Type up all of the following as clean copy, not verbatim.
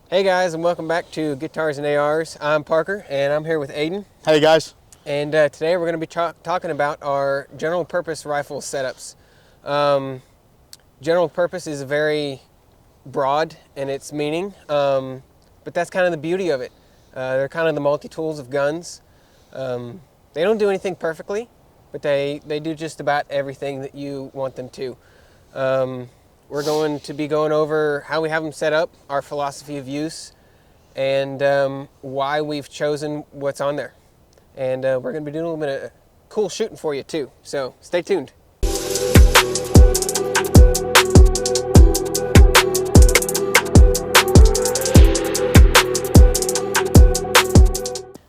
Hey guys, and welcome back to Guitars and ARs. I'm Parker, and I'm here with Aiden. Hey guys. And today we're going to be talking about our general purpose rifle setups. General purpose is very broad in its meaning, but that's kind of the beauty of it. They're kind of the multi-tools of guns. They don't do anything perfectly, but they do just about everything that you want them to. We're going to be going over how we have them set up, our philosophy of use, and why we've chosen what's on there. And we're going to be doing a little bit of cool shooting for you too, so stay tuned.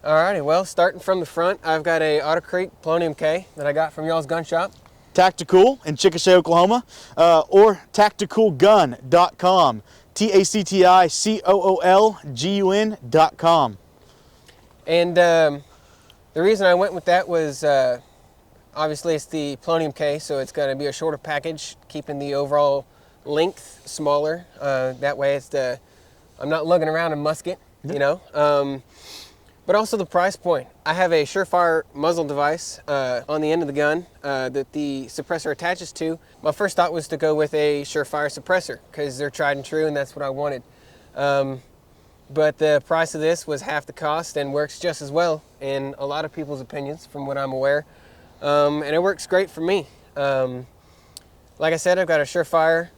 Alrighty, well, starting from the front, I've got a Otter Creek Polonium K that I got from y'all's gun shop. Tactical in Chickasha, Oklahoma, or tacticalgun.com. tacticoolgun.com. And the reason I went with that was obviously it's the Polonium K, so it's going to be a shorter package, keeping the overall length smaller. That way I'm not lugging around a musket, you know. But also the price point. I have a Surefire muzzle device on the end of the gun that the suppressor attaches to. My first thought was to go with a Surefire suppressor because they're tried and true, and that's what I wanted. But the price of this was half the cost and works just as well in a lot of people's opinions, from what I'm aware. And it works great for me. Like I said, I've got a Surefire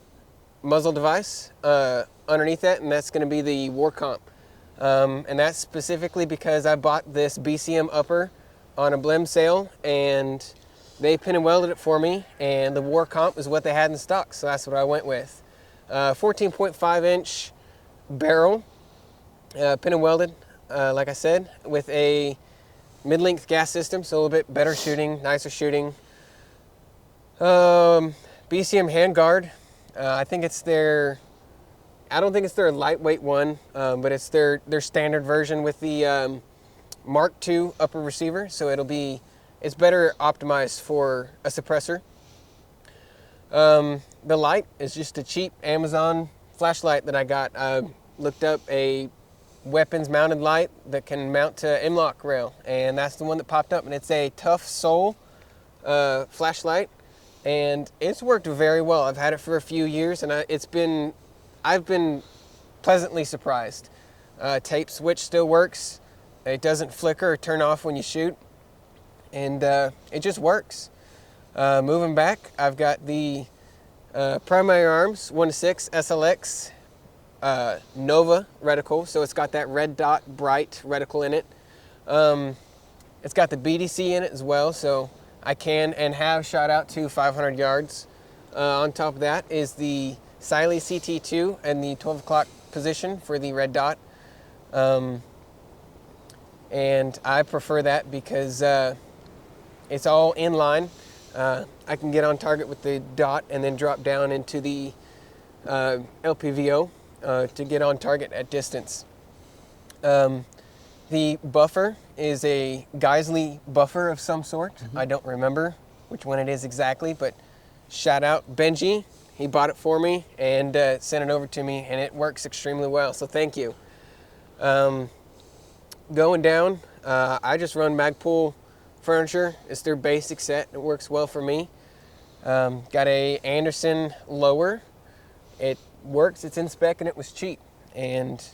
muzzle device underneath that, and that's going to be the War Comp. And that's specifically because I bought this BCM upper on a Blim sale, and they pin and welded it for me, and the War Comp is what they had in stock, so that's what I went with. 14.5 inch barrel, pin and welded, like I said, with a mid-length gas system, so a little bit better shooting, nicer shooting. BCM handguard, I think it's I don't think it's their lightweight one, but it's their standard version with the Mark II upper receiver, so it's better optimized for a suppressor. The light is just a cheap Amazon flashlight that I got. I looked up a weapons mounted light that can mount to M-LOK rail, and that's the one that popped up, and it's a Tough Soul flashlight, and it's worked very well. I've had it for a few years, and I've been pleasantly surprised. Tape switch still works. It doesn't flicker or turn off when you shoot, and it just works. Moving back, I've got the Primary Arms 1-6 SLX Nova reticle, so it's got that red dot bright reticle in it. It's got the BDC in it as well, so I can and have shot out to 500 yards. On top of that is the Siley CT2 and the 12 o'clock position for the red dot. And I prefer that because it's all in line. I can get on target with the dot and then drop down into the LPVO to get on target at distance. The buffer is a Geisley buffer of some sort. I don't remember which one it is exactly, but shout out Benji. He bought it for me and sent it over to me, and it works extremely well, so thank you. Going down, I just run Magpul furniture. It's their basic set. It works well for me. Got a Anderson lower. It works, it's in spec, and it was cheap. And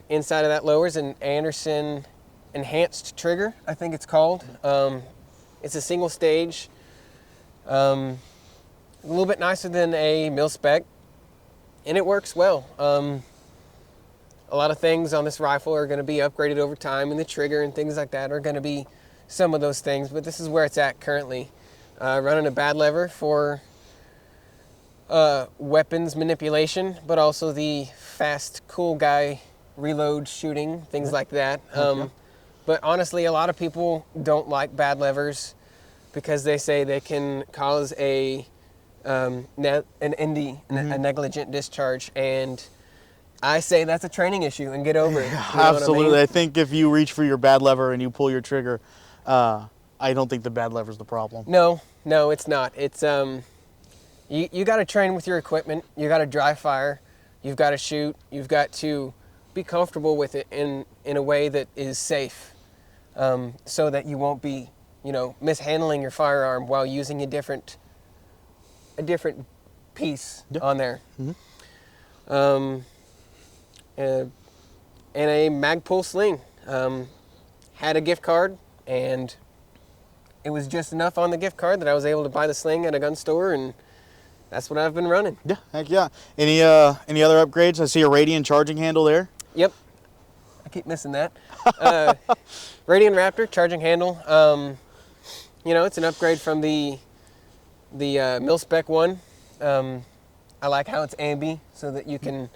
inside of that lower is an Anderson enhanced trigger, I think it's called. It's a single stage. A little bit nicer than a mil spec, and it works well. A lot of things on this rifle are going to be upgraded over time, and the trigger and things like that are going to be some of those things, but this is where it's at currently. Running a bad lever for weapons manipulation, but also the fast, cool guy reload shooting, things like that. But honestly, a lot of people don't like bad levers because they say they can cause an ND, a negligent discharge, and I say that's a training issue and get over it. You know Absolutely. what I mean? I think if you reach for your bad lever and you pull your trigger, I don't think the bad lever is the problem. No, it's not. It's you got to train with your equipment. You got to dry fire. you've got to shoot, you've got to be comfortable with it in a way that is safe, so that you won't be, mishandling your firearm while using a different piece on there. Mm-hmm. And a Magpul sling. Had a gift card, and it was just enough on the gift card that I was able to buy the sling at a gun store, and that's what I've been running. Yeah, heck yeah. Any other upgrades? I see a Radian charging handle there. Yep. I keep missing that. Radian Raptor charging handle. It's an upgrade from the mil-spec one. I like how it's ambi, so that you can,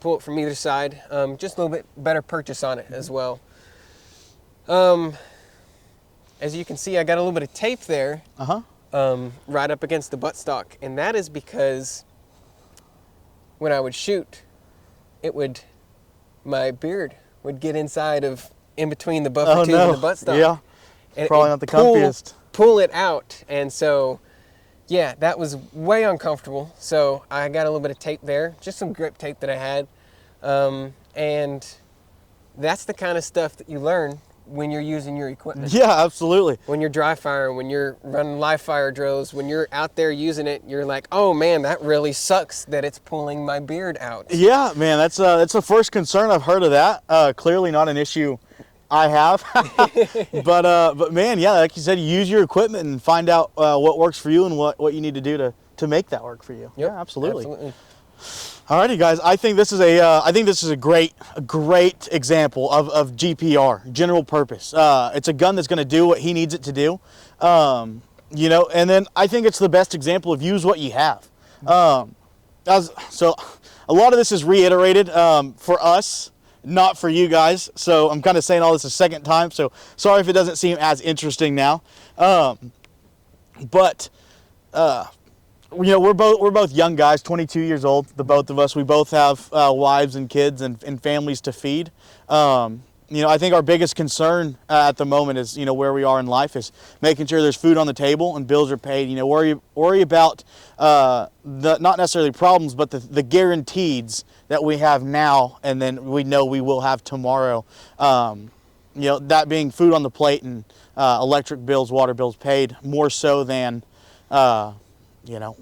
pull it from either side. Just a little bit better purchase on it as well. As you can see, I got a little bit of tape there, right up against the buttstock, and that is because when I would shoot, my beard would get in between the buffer tube and the buttstock. Yeah, and probably not the comfiest. Pull it out, and so, yeah, that was way uncomfortable. So I got a little bit of tape there, just some grip tape that I had, and that's the kind of stuff that you learn when you're using your equipment. Yeah, absolutely. When you're dry firing, when you're running live fire drills, when you're out there using it, you're like, oh man, that really sucks that it's pulling my beard out. Yeah, man, that's the first concern I've heard of that. Clearly not an issue I have. but man, yeah, like you said, use your equipment and find out what works for you and what you need to do to make that work for you. Yep, yeah, absolutely. Absolutely. Alrighty, guys. I think this is a great example of GPR, general purpose. It's a gun that's going to do what he needs it to do, and then I think it's the best example of use what you have. So a lot of this is reiterated for us, not for you guys. So I'm kind of saying all this a second time. So sorry if it doesn't seem as interesting now, but. We're both young guys, 22 years old, the both of us. We both have wives and kids and families to feed. I think our biggest concern at the moment is, where we are in life is making sure there's food on the table and bills are paid. Worry about the not necessarily problems, but the guarantees that we have now, and then we know we will have tomorrow. That being food on the plate and electric bills, water bills paid, more so than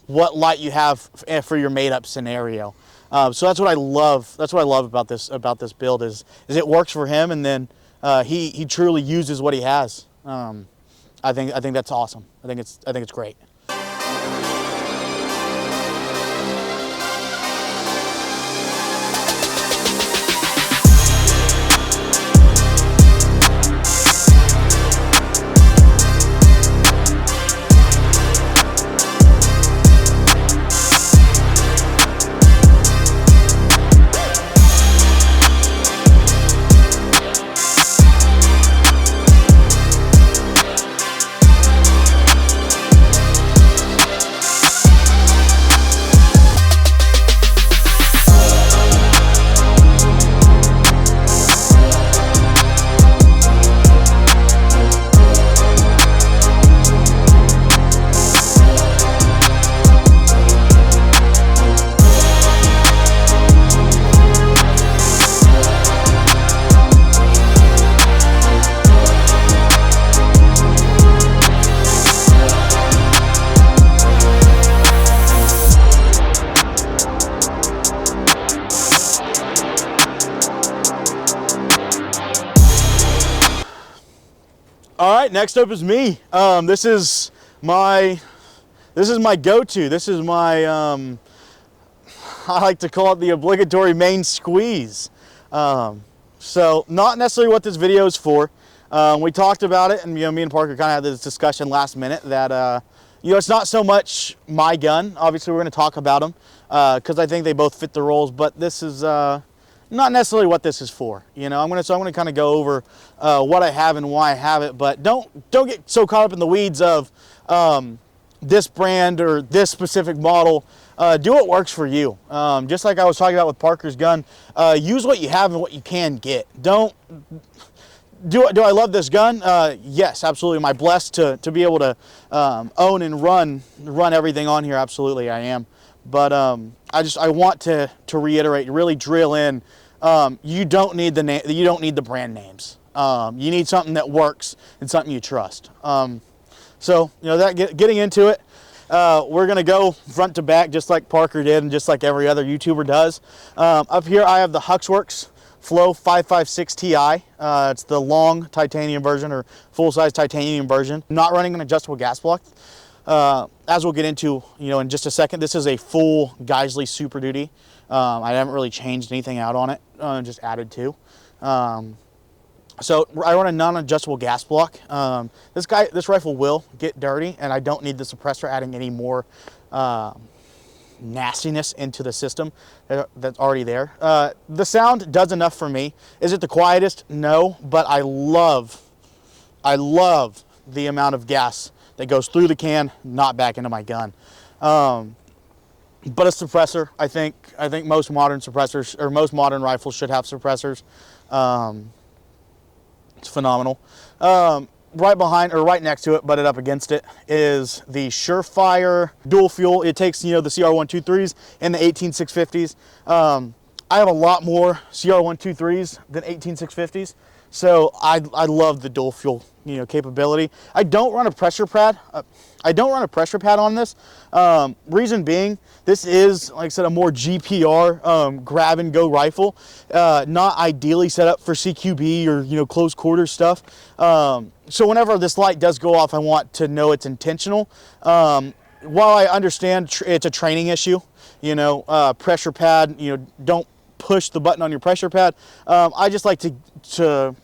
what light you have for your made-up scenario. So that's what I love. That's what I love about this build is it works for him, and then he truly uses what he has. I think that's awesome. I think it's great. All right, next up is me. This is my go-to. This is my I like to call it the obligatory main squeeze. So not necessarily what this video is for. We talked about it, and me and Parker kind of had this discussion last minute that it's not so much my gun. Obviously, we're going to talk about them because I think they both fit the roles. But this is not necessarily what this is for. I'm going to kind of go over what I have and why I have it. But don't get so caught up in the weeds of this brand or this specific model. Do what works for you. Just like I was talking about with Parker's gun, use what you have and what you can get. Do I love this gun? Yes, absolutely. Am I blessed to be able to own and run everything on here? Absolutely, I am. But I want to reiterate, really drill in. You don't need the brand names. You need something that works and something you trust. So getting into it, we're gonna go front to back just like Parker did and just like every other YouTuber does. Up here I have the Huxworks Flow 556 Ti. It's the long titanium version or full-size titanium version. Not running an adjustable gas block. As we'll get into, in just a second, this is a full Geisley Super Duty. I haven't really changed anything out on it, just added to. So I run a non-adjustable gas block. This rifle will get dirty, and I don't need the suppressor adding any more nastiness into the system that's already there. The sound does enough for me. Is it the quietest? No, but I love the amount of gas that goes through the can, not back into my gun. But a suppressor, I think most modern suppressors or most modern rifles should have suppressors. It's phenomenal. Right behind or right next to it, butted up against it, is the Surefire dual fuel. It takes the CR123s and the 18650s. I have a lot more CR123s than 18650s, so I love the dual fuel capability. I don't run a pressure pad. On this. Reason being, this is, like I said, a more GPR grab and go rifle, not ideally set up for CQB or close quarter stuff. So whenever this light does go off, I want to know it's intentional. While I understand it's a training issue, pressure pad, don't push the button on your pressure pad. I just like to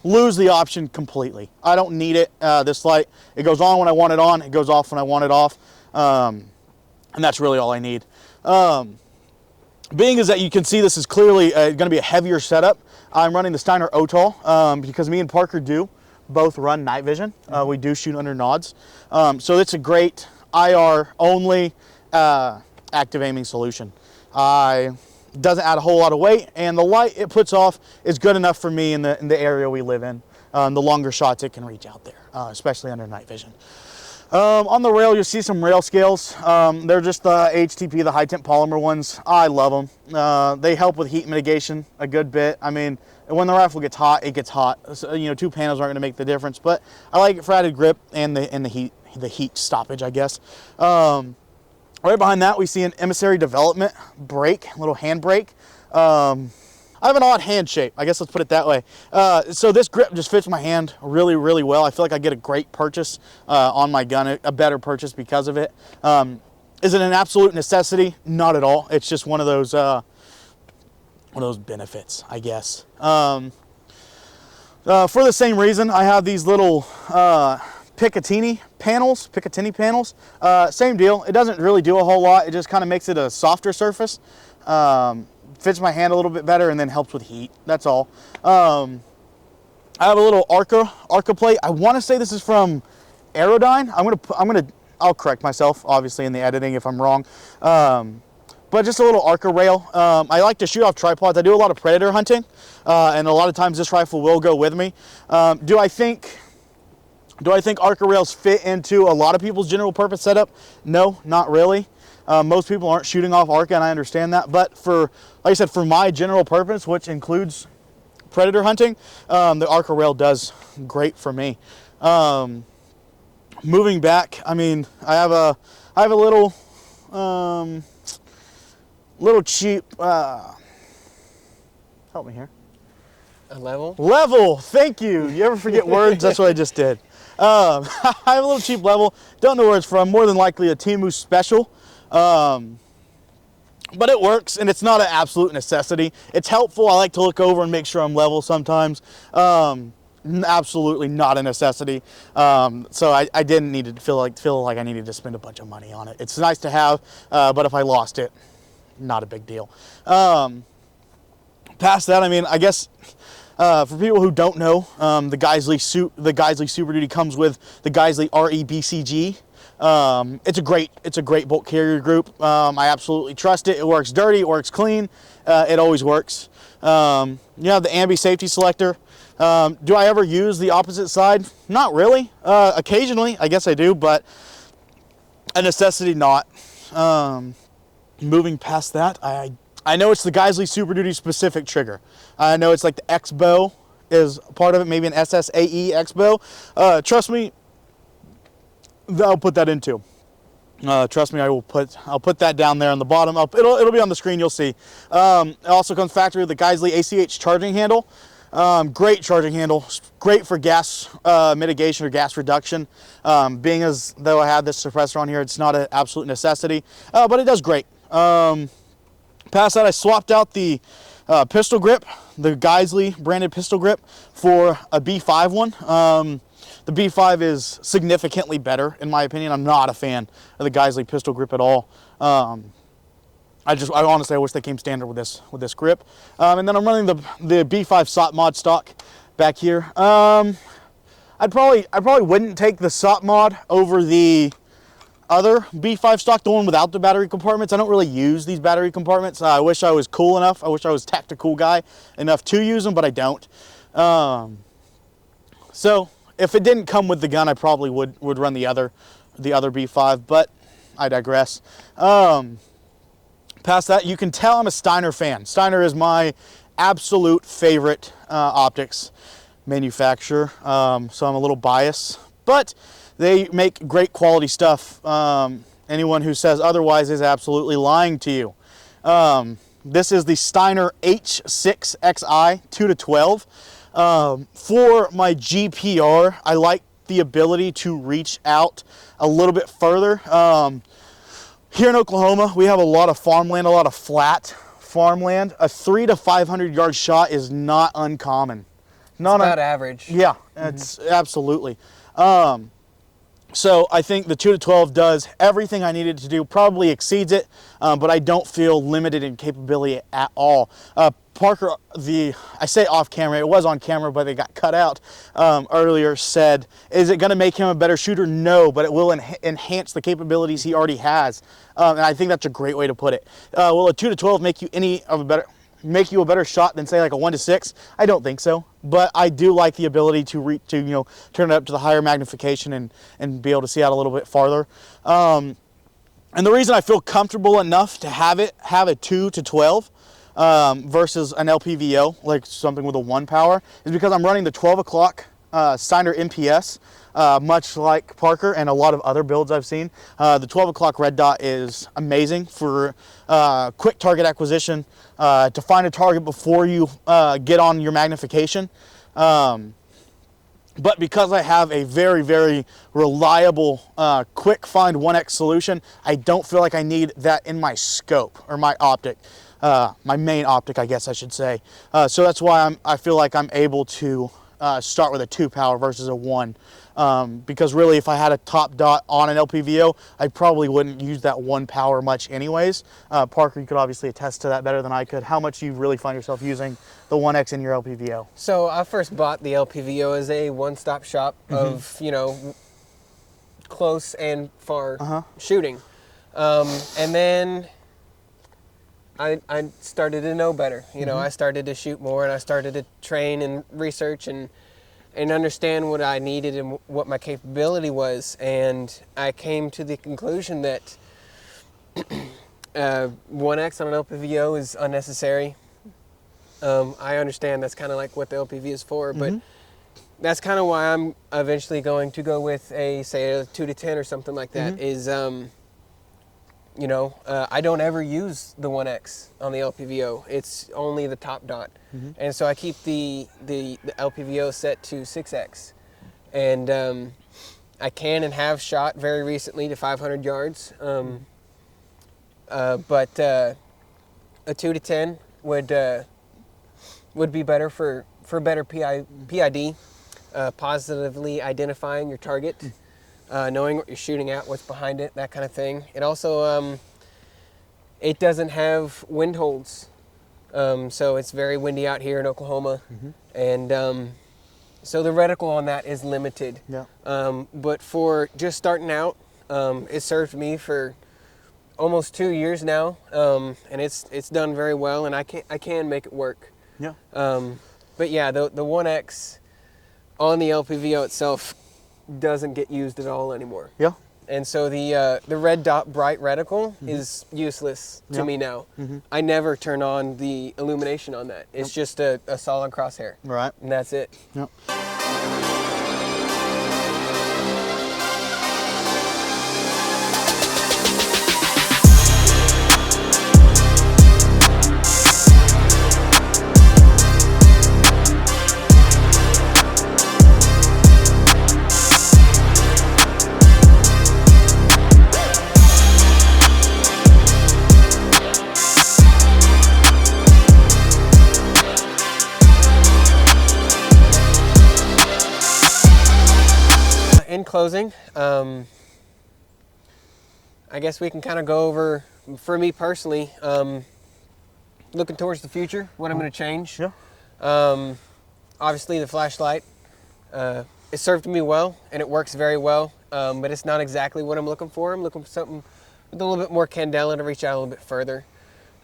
lose the option completely. I don't need it. This light, it goes on when I want it on, it goes off when I want it off, and that's really all I need. Being is that you can see this is clearly going to be a heavier setup. I'm running the Steiner OTOL because me and Parker do both run night vision. We do shoot under nods, so it's a great IR only active aiming solution. Doesn't add a whole lot of weight, and the light it puts off is good enough for me in the area we live in. The longer shots it can reach out there, especially under night vision. On the rail, you'll see some rail scales. They're just the HTP, the high temp polymer ones. I love them. They help with heat mitigation a good bit. I mean, when the rifle gets hot, it gets hot. So, 2 panels aren't going to make the difference, but I like it for added grip and the heat stoppage, I guess. Right behind that, we see an Emissary Development brake, little hand brake. I have an odd hand shape, I guess let's put it that way. So this grip just fits my hand really, really well. I feel like I get a great purchase on my gun, a better purchase because of it. Is it an absolute necessity? Not at all. It's just one of those benefits, I guess. For the same reason, I have these little Picatinny panels. Same deal. It doesn't really do a whole lot. It just kind of makes it a softer surface. Fits my hand a little bit better and then helps with heat. That's all. I have a little Arca plate. I want to say this is from Aerodyne. I'll correct myself obviously in the editing if I'm wrong. But just a little Arca rail. I like to shoot off tripods. I do a lot of predator hunting, and a lot of times this rifle will go with me. Do I think Arca rails fit into a lot of people's general purpose setup? No, not really. Most people aren't shooting off Arca, and I understand that. But like I said, for my general purpose, which includes predator hunting, the Arca rail does great for me. Moving back, I mean, I have a little cheap. Help me here. A level? Level. Thank you. You ever forget words? That's what I just did. I have a little cheap level. Don't know where it's from. More than likely a Temu special. But it works, and it's not an absolute necessity. It's helpful. I like to look over and make sure I'm level sometimes. Absolutely not a necessity. So I didn't need to feel like I needed to spend a bunch of money on it. It's nice to have, but if I lost it, not a big deal. Past that, I mean, I guess for people who don't know, the Geisley Super Duty comes with the Geisley REBCG. It's a great bolt carrier group. I absolutely trust it. It works dirty, it works clean, it always works. You have the ambi safety selector. Do I ever use the opposite side? Not really. Occasionally, I guess I do, but a necessity not. moving past that, I know it's the Geisley Super Duty specific trigger. I know it's like the X-Bow is part of it, maybe an SSAE X-Bow. Trust me, I'll put that into. Trust me, I'll put that down there on the bottom. It'll be on the screen. You'll see. It also comes factory with the Geisley ACH charging handle. Great charging handle. Great for gas mitigation or gas reduction. Being as though I have this suppressor on here, it's not an absolute necessity, but it does great. Past that, I swapped out the pistol grip, the Geisley branded pistol grip, for a B5 one. The B5 is significantly better, in my opinion. I'm not a fan of the Geisley pistol grip at all. I honestly wish they came standard with this grip. And then I'm running the B5 SOT mod stock back here. I probably wouldn't take the SOT mod over the other B5 stock, the one without the battery compartments. I don't really use these battery compartments. I wish I was cool enough. I wish I was tactical guy enough to use them, but I don't. So if it didn't come with the gun, I probably would run the other B5, but I digress. Past that, you can tell I'm a Steiner fan. Steiner is my absolute favorite optics manufacturer, so I'm a little biased, but they make great quality stuff. Anyone who says otherwise is absolutely lying to you. This is the Steiner H6XI 2-12. For my GPR, I like the ability to reach out a little bit further. Here in Oklahoma, we have a lot of farmland, a lot of flat farmland. A 300 to 500 yard shot is not uncommon. Not about average. Yeah, it's absolutely. So I think the 2-12 does everything I needed to do, probably exceeds it, but I don't feel limited in capability at all. Parker, I say off camera, it was on camera, but it got cut out earlier, said, is it going to make him a better shooter? No, but it will enhance the capabilities he already has. And I think that's a great way to put it. Will a 2-12 make you a better shot than, say, like a 1-6? I don't think so, but I do like the ability to turn it up to the higher magnification and be able to see out a little bit farther. And the reason I feel comfortable enough to have a 2-12 versus an LPVO, like something with a 1 power, is because I'm running the 12 o'clock Steiner MPS, much like Parker and a lot of other builds I've seen. The 12 o'clock red dot is amazing for quick target acquisition, to find a target before you get on your magnification. But because I have a very, very reliable, quick find 1x solution, I don't feel like I need that in my scope or my optic, my main optic, I guess I should say. So that's why I feel like I'm able to start with a 2 power versus a 1. Because really, if I had a top dot on an LPVO, I probably wouldn't use that 1 power much anyways. Parker, you could obviously attest to that better than I could. How much you really find yourself using the 1X in your LPVO? So I first bought the LPVO as a one-stop shop of, close and far shooting. And then I started to know better. I started to shoot more, and I started to train and research and understand what I needed and what my capability was. And I came to the conclusion that 1X on an LPVO is unnecessary. I understand that's kind of like what the LPV is for, but that's kind of why I'm eventually going to go with say a 2-10 or something like that. Is I don't ever use the 1X on the LPVO. It's only the top dot. And so I keep the LPVO set to 6X. And I can and have shot very recently to 500 yards. But a 2-10 would be better for better PID, positively identifying your target. Knowing what you're shooting at, what's behind it, that kind of thing. It also, it doesn't have wind holds. So it's very windy out here in Oklahoma. And so the reticle on that is limited. Yeah. But for just starting out, it served me for almost 2 years now. And it's done very well, and I can make it work. Yeah. But yeah, the 1X on the LPVO itself doesn't get used at all anymore. Yeah. And so the red dot bright reticle is useless to me now. I never turn on the illumination on that. It's just a solid crosshair. Right. And that's it. Yep. In closing, I guess we can kind of go over, for me personally, looking towards the future, what I'm going to change. Yeah. Obviously, the flashlight, it served me well, and it works very well, but it's not exactly what I'm looking for. I'm looking for something with a little bit more candela to reach out a little bit further.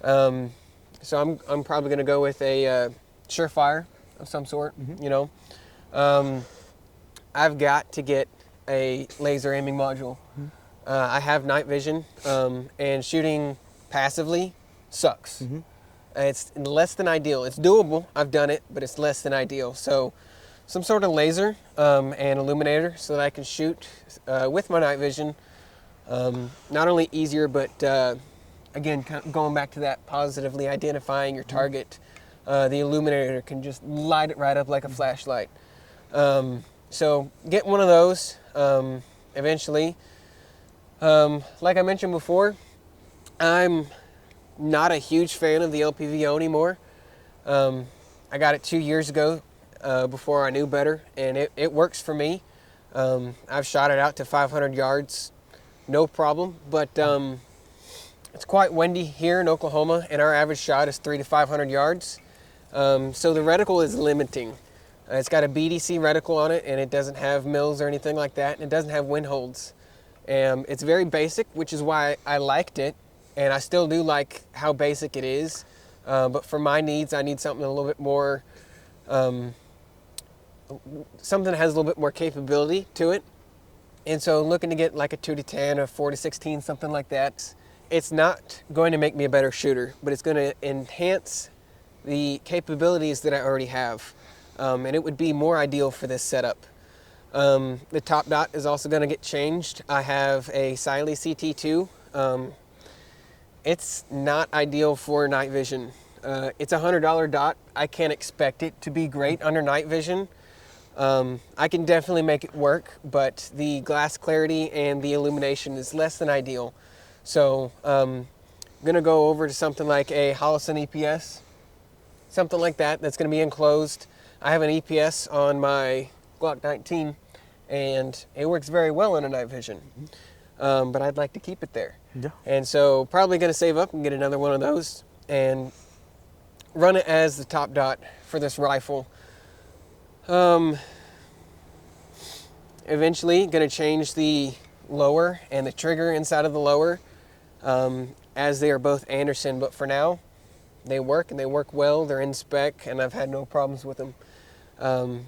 So I'm probably going to go with a Surefire of some sort, you know. I've got to get a laser aiming module. I have night vision, and shooting passively sucks. It's less than ideal. It's doable. I've done it, but it's less than ideal. So some sort of laser and illuminator so that I can shoot with my night vision. Not only easier, but again, kind of going back to that positively identifying your target, the illuminator can just light it right up like a flashlight. So get one of those eventually. Like I mentioned before, I'm not a huge fan of the LPVO anymore. I got it 2 years ago before I knew better, and it works for me. I've shot it out to 500 yards, no problem, but it's quite windy here in Oklahoma, and our average shot is 300 to 500 yards. So the reticle is limiting. It's got a BDC reticle on it, and it doesn't have mills or anything like that, and it doesn't have wind holds. It's very basic, which is why I liked it, and I still do like how basic it is. But for my needs, I need something a little bit more, something that has a little bit more capability to it. And so looking to get like a 2 to 10, a 4 to 16, something like that. It's not going to make me a better shooter, but it's going to enhance the capabilities that I already have. And it would be more ideal for this setup. The top dot is also going to get changed. I have a Siley CT2. It's not ideal for night vision. It's a $100 dot. I can't expect it to be great under night vision. I can definitely make it work, but the glass clarity and the illumination is less than ideal. So I'm going to go over to something like a Holosun EPS, something like that that's going to be enclosed. I have an EPS on my Glock 19, and it works very well under night vision, but I'd like to keep it there. Yeah. And so probably going to save up and get another one of those and run it as the top dot for this rifle. Eventually going to change the lower and the trigger inside of the lower, as they are both Anderson, but for now they work, and they work well. They're in spec, and I've had no problems with them.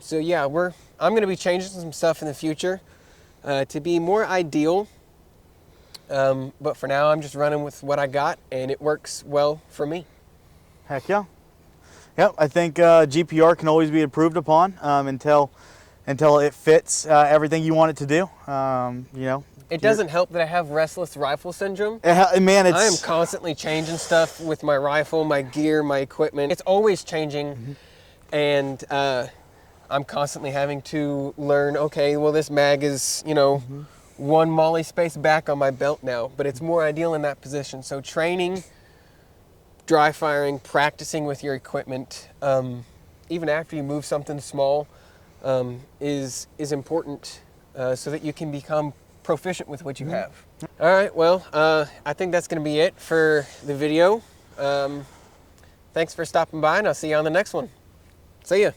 So yeah, I'm going to be changing some stuff in the future to be more ideal, but for now I'm just running with what I got, and it works well for me. Heck yeah. Yep, I think GPR can always be improved upon until it fits everything you want it to do. You know, it doesn't help that I have restless rifle syndrome. Man, I am constantly changing stuff with my rifle, my gear, my equipment. It's always changing, and I'm constantly having to learn, okay, well, this mag is, you know, one molly space back on my belt now, but it's more ideal in that position. So training, dry firing, practicing with your equipment, even after you move something small, is important so that you can become proficient with what you have. All right, well, I think that's going to be it for the video. Thanks for stopping by, and I'll see you on the next one. See ya.